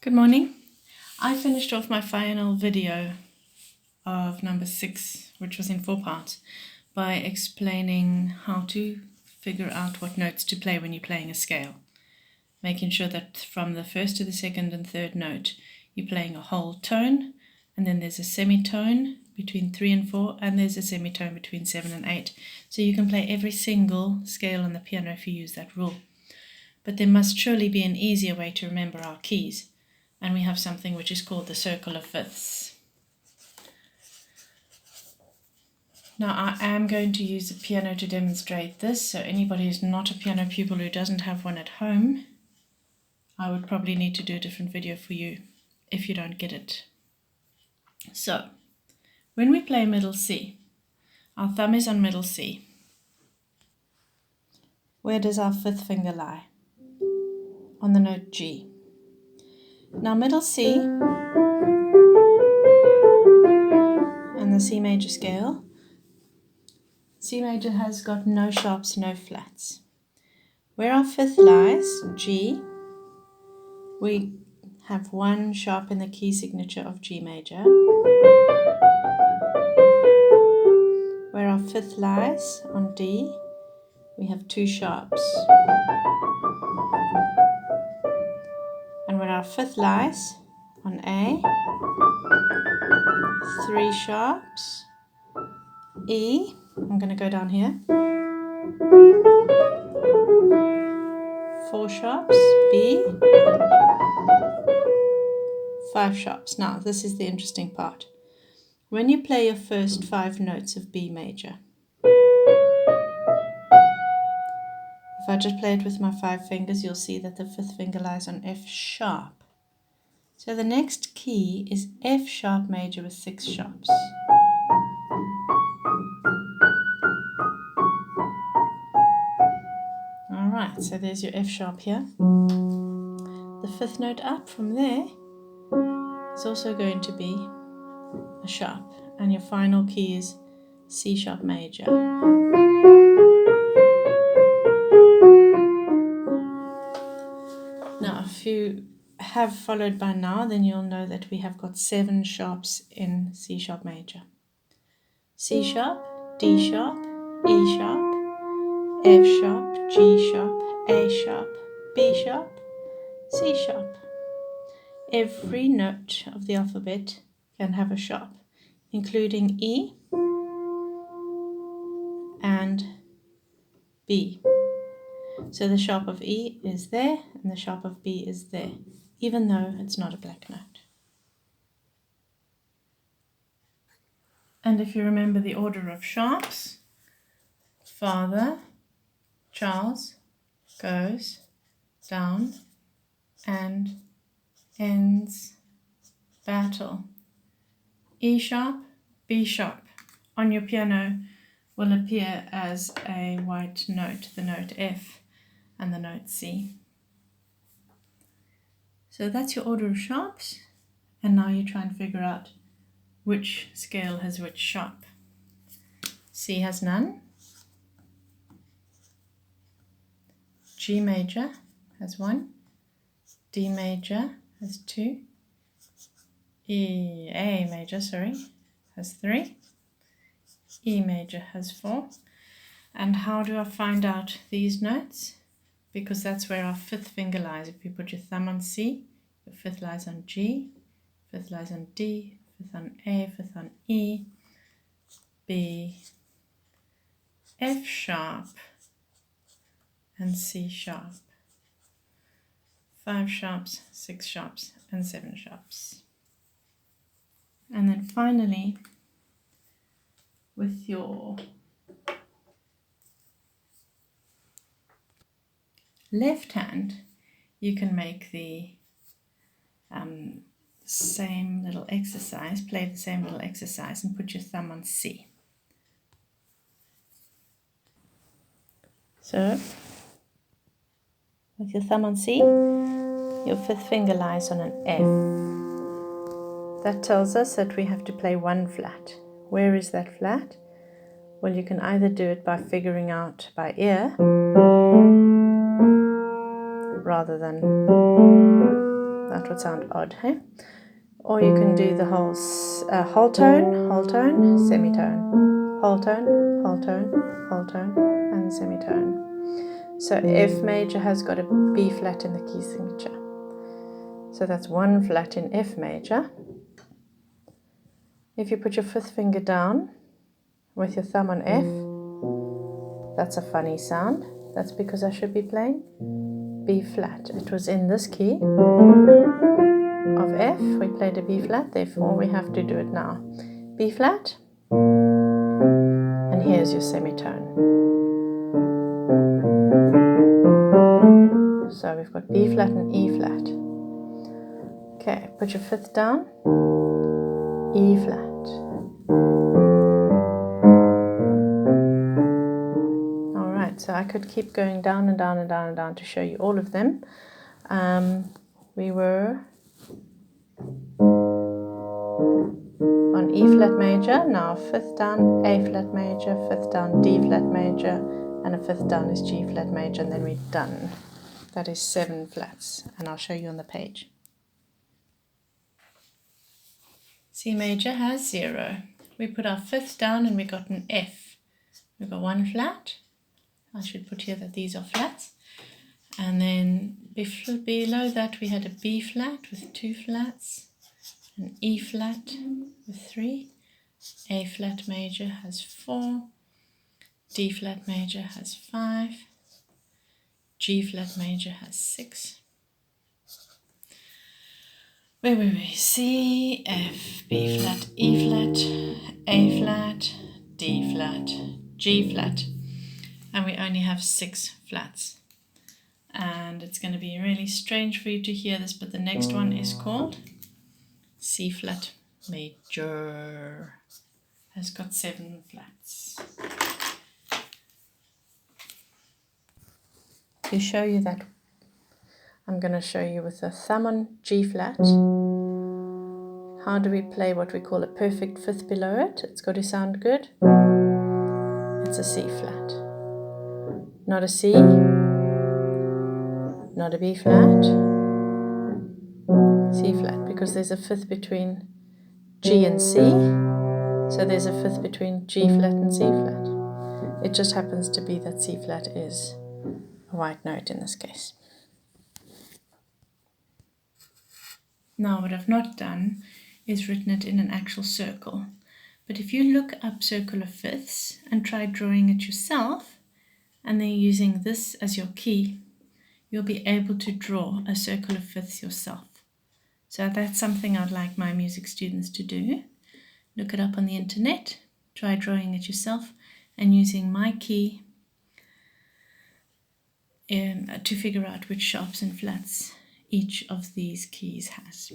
Good morning. I finished off my final video of number 6, which was in 4 parts, by explaining how to figure out what notes to play when you're playing a scale. Making sure that from the first to the second and third note, you're playing a whole tone, and then there's a semitone between 3 and 4, and there's a semitone between 7 and 8. So you can play every single scale on the piano if you use that rule. But there must surely be an easier way to remember our keys. And we have something which is called the circle of fifths. Now I am going to use a piano to demonstrate this, so anybody who's not a piano pupil who doesn't have one at home, I would probably need to do a different video for you if you don't get it. So, when we play middle C, our thumb is on middle C. Where does our fifth finger lie? On the note G. Now middle C and the C major scale, C major has got no sharps, no flats. Where our fifth lies, G, we have one sharp in the key signature of G major. Where our fifth lies, on D, we have 2 sharps. And where our fifth lies, on A, 3 sharps. E, I'm going to go down here, 4 sharps. B, 5 sharps. Now this is the interesting part. When you play your first 5 notes of B major, if I just play it with my 5 fingers, you'll see that the fifth finger lies on F sharp. So the next key is F sharp major with 6 sharps. Alright, so there's your F sharp here. The fifth note up from there is also going to be a sharp, and your final key is C sharp major. Now, if you have followed by now, then you'll know that we have got 7 sharps in C sharp major. C sharp, D sharp, E sharp, F sharp, G sharp, A sharp, B sharp, C sharp. Every note of the alphabet can have a sharp, including E and B. So the sharp of E is there and the sharp of B is there, even though it's not a black note. And if you remember the order of sharps, Father, Charles, goes, down, and ends, battle. E sharp, B sharp on your piano will appear as a white note, the note F and the note C. So that's your order of sharps, and now you try and figure out which scale has which sharp. C has none. G major has 1. D major has 2. A major, has 3. E major has 4. And how do I find out these notes? Because that's where our fifth finger lies. If you put your thumb on C, your fifth lies on G, fifth lies on D, fifth on A, fifth on E, B, F sharp, and C sharp. 5 sharps, 6 sharps, and 7 sharps. And then finally, with your left hand, you can make the same little exercise, play the same little exercise and put your thumb on C. So, with your thumb on C, your fifth finger lies on an F. That tells us that we have to play 1 flat. Where is that flat? Well, you can either do it by figuring out by ear, rather than that might would sound odd, hey? Or you can do the whole whole tone, semitone, whole tone, whole tone, whole tone, and semitone. So F major has got a B flat in the key signature. So that's one flat in F major. If you put your fifth finger down with your thumb on F, that's a funny sound. That's because I should be playing B flat. It was in this key of F, we played a B flat, therefore we have to do it now. B flat, and here's your semitone. So we've got B flat and E flat. Okay, put your fifth down, E flat. Alright, so I could keep going down and down and down and down to show you all of them. We were on E flat major, now fifth down, A flat major, fifth down, D flat major, and a fifth down is G flat major, and then we're done. That is 7 flats, and I'll show you on the page. C major has 0. We put our fifth down and we got an F. We've got 1 flat. I should put here that these are flats. And then below that we had a B flat with 2 flats, an E flat with 3, A flat major has 4, D flat major has 5, G flat major has 6. Wait. C, F, B flat, E flat, A flat, D flat, G flat. And we only have 6 flats. And it's going to be really strange for you to hear this, but the next one is called C flat major. Has got 7 flats. To show you that, I'm going to show you with a thumb on G flat. How do we play what we call a perfect fifth below it? It's got to sound good. It's a C flat. Not a C, not a B flat, C flat, because there's a fifth between G and C, so there's a fifth between G flat and C flat. It just happens to be that C flat is a white note in this case. Now what I've not done is written it in an actual circle, but if you look up circle of fifths and try drawing it yourself, and then using this as your key, you'll be able to draw a circle of fifths yourself. So that's something I'd like my music students to do. Look it up on the internet, try drawing it yourself, and using my key to figure out which sharps and flats each of these keys has.